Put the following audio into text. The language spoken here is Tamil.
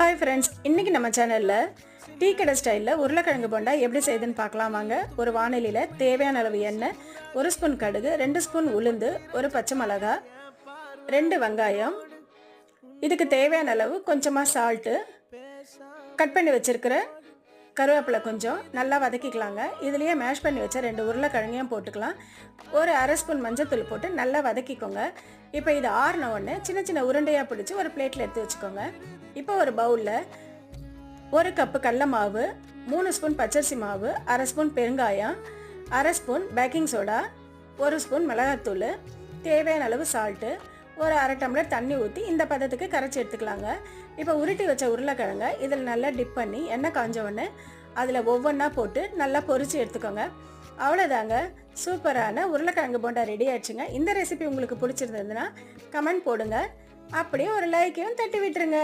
ஹாய் ஃப்ரெண்ட்ஸ், இன்றைக்கி நம்ம சேனலில் டீ கடை ஸ்டைலில் உருளைக்கிழங்கு போண்டா எப்படி செய்யுதுன்னு பார்க்கலாம் வாங்க. ஒரு வானிலையில் தேவையான அளவு எண்ணெய், 1 ஸ்பூன் கடுகு, 2 ஸ்பூன் உளுந்து, ஒரு பச்சை மிளகா, 2 வெங்காயம், இதுக்கு தேவையான அளவு கொஞ்சமாக சால்ட்டு, கட் பண்ணி வச்சுருக்கிற கருவேப்பிலை கொஞ்சம் நல்லா வதக்கிக்கலாங்க. இதுலேயே மேஷ் பண்ணி வச்ச 2 உருளைக்கிழங்கையும் போட்டுக்கலாம். ஒரு அரை ஸ்பூன் மஞ்சத்தூள் போட்டு நல்லா வதக்கிக்கோங்க. இப்போ இது ஆறின உடனே சின்ன சின்ன உருண்டையாக பிடிச்சி ஒரு பிளேட்டில் எடுத்து வச்சுக்கோங்க. இப்போ ஒரு பவுலில் 1 கப்பு கடல மாவு, 3 ஸ்பூன் பச்சரிசி மாவு, அரை ஸ்பூன் பெருங்காயம், அரை ஸ்பூன் பேக்கிங் சோடா, 1 ஸ்பூன் மிளகாத்தூள், தேவையான அளவு சால்ட்டு, ஒரு அரை டம்ளர் தண்ணி ஊற்றி இந்த பதத்துக்கு கரைச்சி எடுத்துக்கலாங்க. இப்போ உருட்டி வச்ச உருளைக்கிழங்க இதில் நல்லா டிப் பண்ணி எண்ணெய் காஞ்ச உடனே அதில் ஒவ்வொன்றா போட்டு நல்லா பொரித்து எடுத்துக்கோங்க. அவ்வளோதாங்க, சூப்பரான உருளைக்கிழங்கு போண்டா ரெடி ஆயிடுச்சுங்க. இந்த ரெசிபி உங்களுக்கு பிடிச்சிருந்ததுன்னா கமெண்ட் போடுங்க, அப்படியே ஒரு லைக்கையும் தட்டி விட்டுருங்க.